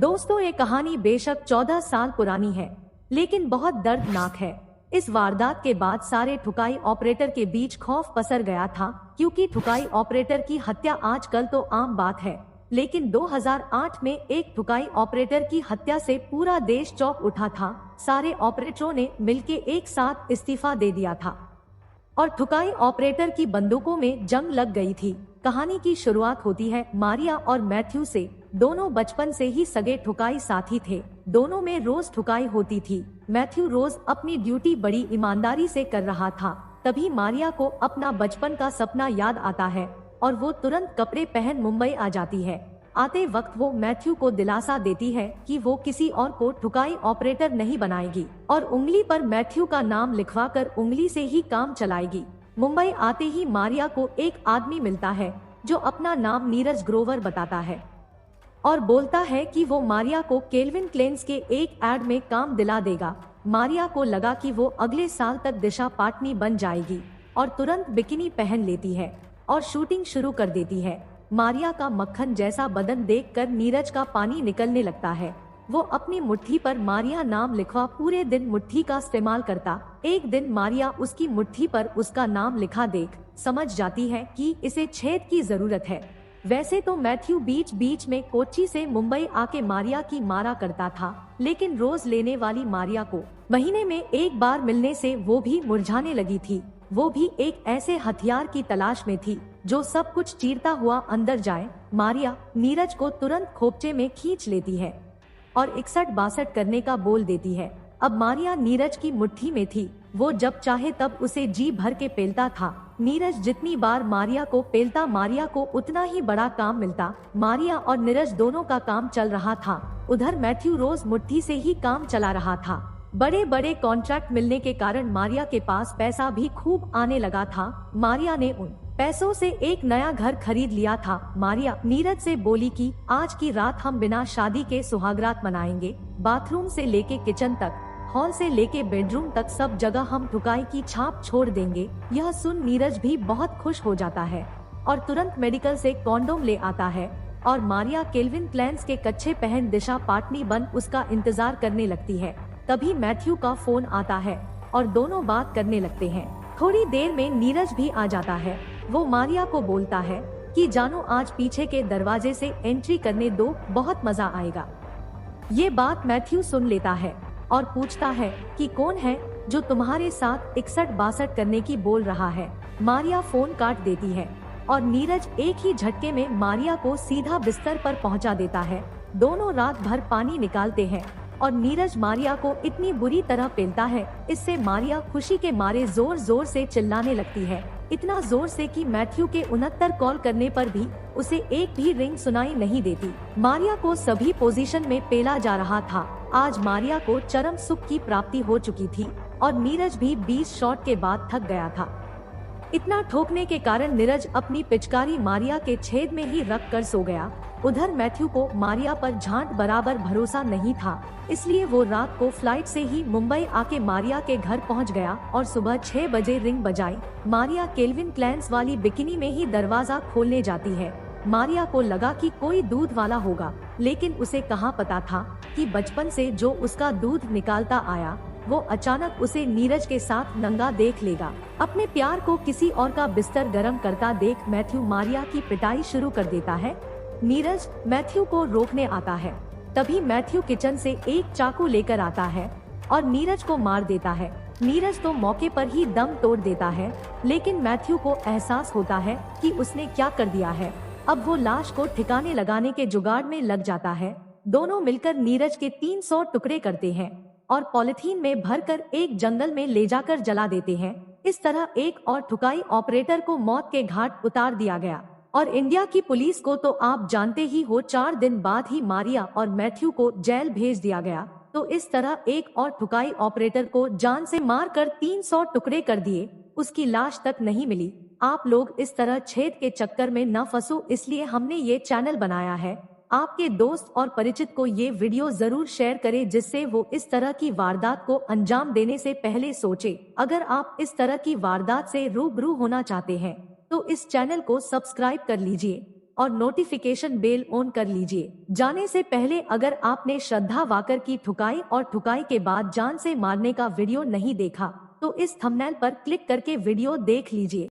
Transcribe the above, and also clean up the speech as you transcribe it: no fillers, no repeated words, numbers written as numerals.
दोस्तों, ये कहानी बेशक 14 साल पुरानी है, लेकिन बहुत दर्दनाक है। इस वारदात के बाद सारे ठुकाई ऑपरेटर के बीच खौफ पसर गया था, क्योंकि ठुकाई ऑपरेटर की हत्या आजकल तो आम बात है, लेकिन 2008 में एक ठुकाई ऑपरेटर की हत्या से पूरा देश चौंक उठा था। सारे ऑपरेटरों ने मिलकर एक साथ इस्तीफा दे दिया था और ठुकाई ऑपरेटर की बंदूकों में जंग लग गई थी। कहानी की शुरुआत होती है मारिया और मैथ्यू से। दोनों बचपन से ही सगे ठुकाई साथी थे। दोनों में रोज ठुकाई होती थी। मैथ्यू रोज अपनी ड्यूटी बड़ी ईमानदारी से कर रहा था। तभी मारिया को अपना बचपन का सपना याद आता है और वो तुरंत कपड़े पहन मुंबई आ जाती है। आते वक्त वो मैथ्यू को दिलासा देती है कि वो किसी और को ठुकाई ऑपरेटर नहीं बनाएगी और उंगली पर मैथ्यू का नाम लिखवाकर उंगली से ही काम चलाएगी। मुंबई आते ही मारिया को एक आदमी मिलता है जो अपना नाम नीरज ग्रोवर बताता है और बोलता है कि वो मारिया को केल्विन क्लेन्स के एक एड में काम दिला देगा। मारिया को लगा कि वो अगले साल तक दिशा पाटनी बन जाएगी और तुरंत बिकिनी पहन लेती है और शूटिंग शुरू कर देती है। मारिया का मक्खन जैसा बदन देखकर नीरज का पानी निकलने लगता है। वो अपनी मुट्ठी पर मारिया नाम लिखवा पूरे दिन मुट्ठी का इस्तेमाल करता। एक दिन मारिया उसकी मुट्ठी पर उसका नाम लिखा देख समझ जाती है कि इसे छेद की जरूरत है। वैसे तो मैथ्यू बीच बीच में कोच्चि से मुंबई आके मारिया की मारा करता था, लेकिन रोज लेने वाली मारिया को महीने में एक बार मिलने से वो भी मुरझाने लगी थी। वो भी एक ऐसे हथियार की तलाश में थी जो सब कुछ चीरता हुआ अंदर जाए। मारिया नीरज को तुरंत खोपचे में खींच लेती है और 61-62 करने का बोल देती है। अब मारिया नीरज की मुट्ठी में थी। वो जब चाहे तब उसे जी भर के पेलता था। नीरज जितनी बार मारिया को पेलता, मारिया को उतना ही बड़ा काम मिलता। मारिया और नीरज दोनों का काम चल रहा था। उधर मैथ्यू रोज मुट्ठी से ही काम चला रहा था। बड़े बड़े कॉन्ट्रैक्ट मिलने के कारण मारिया के पास पैसा भी खूब आने लगा था। मारिया ने उन पैसों से एक नया घर खरीद लिया था। मारिया नीरज से बोली कि आज की रात हम बिना शादी के सुहागरात मनाएंगे। बाथरूम से लेके किचन तक, हॉल से लेके बेडरूम तक सब जगह हम ठुकाई की छाप छोड़ देंगे। यह सुन नीरज भी बहुत खुश हो जाता है और तुरंत मेडिकल से कॉन्डोम ले आता है और मारिया केल्विन क्लेन्स के कच्छे पहन दिशा पाटनी बन उसका इंतजार करने लगती है। तभी मैथ्यू का फोन आता है और दोनों बात करने लगते हैं। थोड़ी देर में नीरज भी आ जाता है। वो मारिया को बोलता है कि जानो आज पीछे के दरवाजे से एंट्री करने दो, बहुत मजा आएगा। ये बात मैथ्यू सुन लेता है और पूछता है कि कौन है जो तुम्हारे साथ 61-62 करने की बोल रहा है। मारिया फोन काट देती है और नीरज एक ही झटके में मारिया को सीधा बिस्तर पर पहुंचा देता है। दोनों रात भर पानी निकालते हैं और नीरज मारिया को इतनी बुरी तरह पेलता है, इससे मारिया खुशी के मारे जोर जोर से चिल्लाने लगती है। इतना जोर से कि मैथ्यू के 69 कॉल करने पर भी उसे एक भी रिंग सुनाई नहीं देती। मारिया को सभी पोजीशन में पेला जा रहा था। आज मारिया को चरम सुख की प्राप्ति हो चुकी थी और नीरज भी 20 शॉट के बाद थक गया था। इतना ठोकने के कारण नीरज अपनी पिचकारी मारिया के छेद में ही रख कर सो गया। उधर मैथ्यू को मारिया पर झांट बराबर भरोसा नहीं था, इसलिए वो रात को फ्लाइट से ही मुंबई आके मारिया के घर पहुंच गया और सुबह 6 बजे रिंग बजाई। मारिया केल्विन क्लेन्स वाली बिकिनी में ही दरवाजा खोलने जाती है। मारिया को लगा कि कोई दूध वाला होगा, लेकिन उसे कहाँ पता था कि बचपन से जो उसका दूध निकालता आया वो अचानक उसे नीरज के साथ नंगा देख लेगा। अपने प्यार को किसी और का बिस्तर गर्म करता देख मैथ्यू मारिया की पिटाई शुरू कर देता है। नीरज मैथ्यू को रोकने आता है। तभी मैथ्यू किचन से एक चाकू लेकर आता है और नीरज को मार देता है। नीरज तो मौके पर ही दम तोड़ देता है, लेकिन मैथ्यू को एहसास होता है कि उसने क्या कर दिया है। अब वो लाश को ठिकाने लगाने के जुगाड़ में लग जाता है। दोनों मिलकर नीरज के 300 टुकड़े करते हैं और पॉलिथीन में भरकर एक जंगल में ले जाकर जला देते हैं। इस तरह एक और ठुकाई ऑपरेटर को मौत के घाट उतार दिया गया। और इंडिया की पुलिस को तो आप जानते ही हो, 4 दिन बाद ही मारिया और मैथ्यू को जेल भेज दिया गया। तो इस तरह एक और ठुकाई ऑपरेटर को जान से मारकर 300 टुकड़े कर दिए। उसकी लाश तक नहीं मिली। आप लोग इस तरह छेद के चक्कर में न फंसो, इसलिए हमने ये चैनल बनाया है। आपके दोस्त और परिचित को ये वीडियो जरूर शेयर करें, जिससे वो इस तरह की वारदात को अंजाम देने से पहले सोचे। अगर आप इस तरह की वारदात से रूबरू होना चाहते हैं तो इस चैनल को सब्सक्राइब कर लीजिए। और नोटिफिकेशन बेल ऑन कर लीजिए। जाने से पहले अगर आपने श्रद्धा वाकर की ठुकाई और ठुकाई के बाद जान से मारने का वीडियो नहीं देखा तो इस थंबनेल पर क्लिक करके वीडियो देख लीजिए।